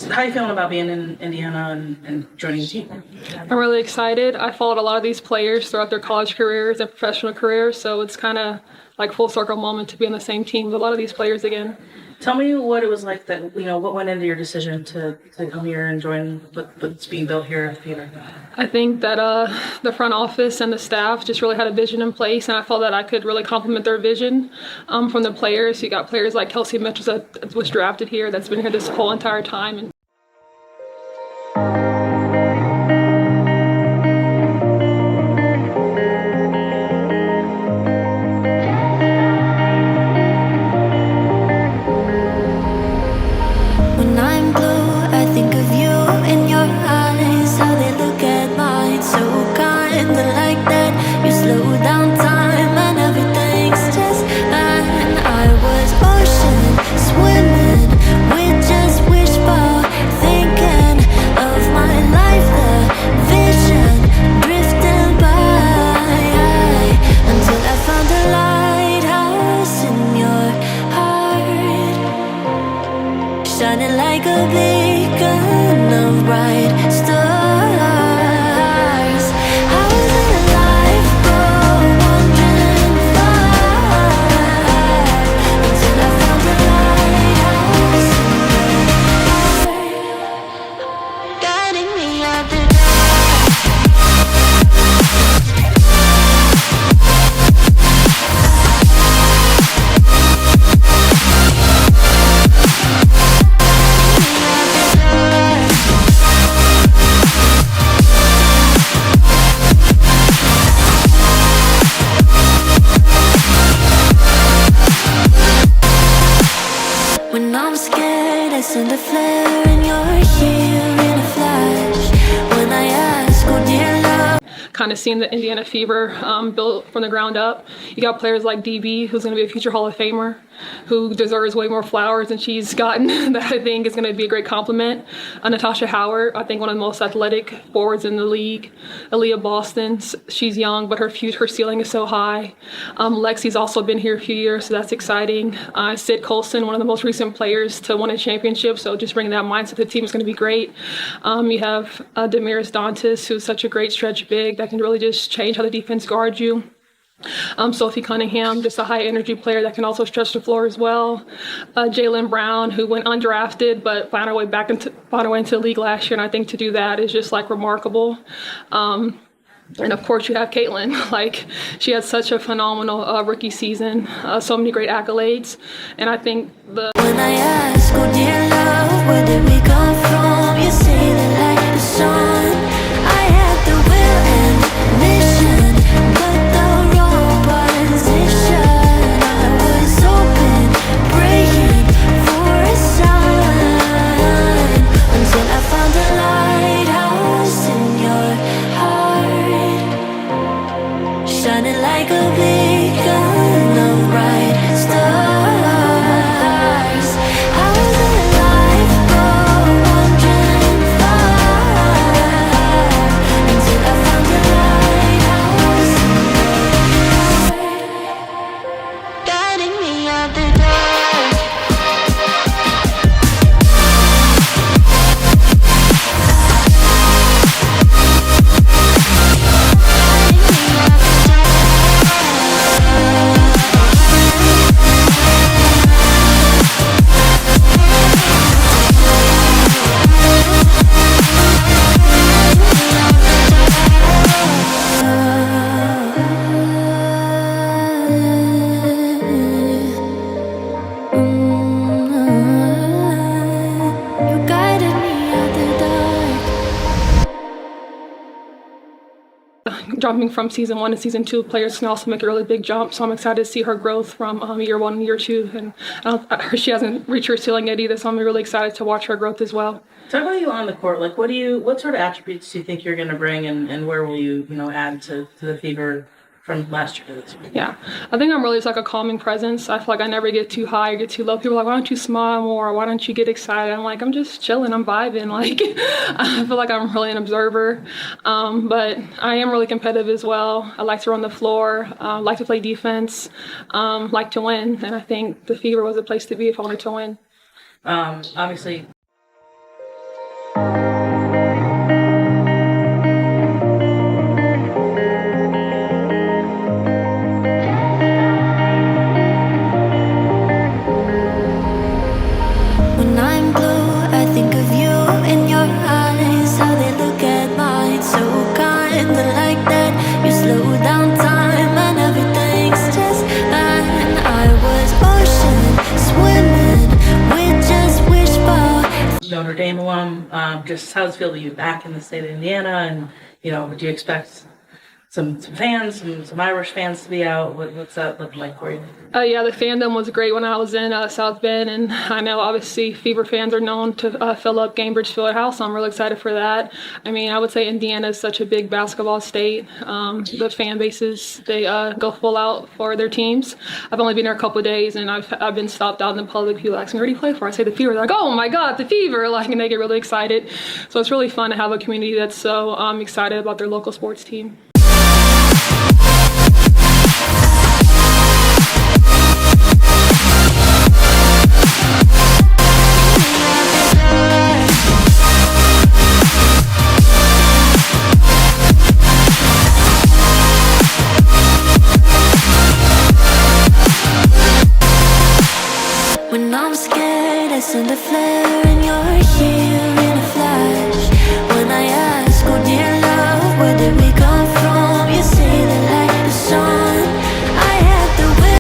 How are you feeling about being in Indiana and joining the team? I'm really excited. I followed a lot of these players throughout their college careers and professional careers, so it's kind of like full circle moment to be on the same team with a lot of these players again. Tell me what it was like that, what went into your decision to come here and join what's being built here at the theater? I think that the front office and the staff just really had a vision in place, and I felt that I could really complement their vision from the players. You got players like Kelsey Mitchell that was drafted here, that's been here this whole entire time. And when I'm blue, I think of you in your eyes, how they look at mine, so kinda like that. You slow down time and everything's just fine. I was ocean swimming with just wishful thinking of my life, the vision drifting by, until I found a lighthouse in your heart, shining like a beacon of bright stars. I was in a life wandering far, until I found a lighthouse in your heart, guiding me out the when I'm scared, I send a flare and you're here in a flash. When I ask, oh dear love, kind of seeing the Indiana Fever built from the ground up. You got players like DB, who's going to be a future Hall of Famer, who deserves way more flowers than she's gotten, that I think is going to be a great compliment. Natasha Howard, I think one of the most athletic forwards in the league. Aaliyah Boston, she's young, but her ceiling is so high. Lexi's also been here a few years, so that's exciting. Sid Colson, one of the most recent players to win a championship, so just bringing that mindset to the team is going to be great. You have Damiris Dantas, who's such a great stretch big that can really just change how the defense guards you. Sophie Cunningham, just a high energy player that can also stretch the floor as well. Jaylen Brown, who went undrafted but found her way into the league last year, and I think to do that is just like remarkable. And of course you have Caitlin. Like, she had such a phenomenal rookie season, so many great accolades, and I think when I ask, oh dear love, where did we come from? You say that like the sun, I had the will and mission, but the wrong position. I was open, praying for a sign, until I found a lighthouse in your heart, shining like a beacon of bright stars. I was in a life wandering far, until I found a lighthouse in your heart, guiding me out the dark. You guided me out the dark. jumping from season 1 to season 2, players can also make a really big jump. So I'm excited to see her growth from year 1 and year 2. And she hasn't reached her ceiling yet either, so I'm really excited to watch her growth as well. Talk about you on the court. Like, what sort of attributes do you think you're going to bring, and where will you, add to the Fever from last year to this year? Yeah, I think I'm really just like a calming presence. I feel like I never get too high or get too low. People are like, why don't you smile more? Why don't you get excited? I'm like, I'm just chilling. I'm vibing. Like, I feel like I'm really an observer. But I am really competitive as well. I like to run the floor, like to play defense, like to win. And I think the Fever was a place to be if I wanted to win. Obviously, Notre Dame alum. Just how does it feel to be back in the state of Indiana? And, do you expect some fans, some Irish fans to be out? What's that looking like for you? Yeah, the fandom was great when I was in South Bend, and I know obviously Fever fans are known to fill up Gainbridge Fieldhouse, so I'm really excited for that. I mean, I would say Indiana is such a big basketball state. The fan bases, they go full out for their teams. I've only been there a couple of days, and I've been stopped out in the public. People ask me, where do you play for? I say the Fever. They're like, oh my God, the Fever! And they get really excited. So it's really fun to have a community that's so excited about their local sports team.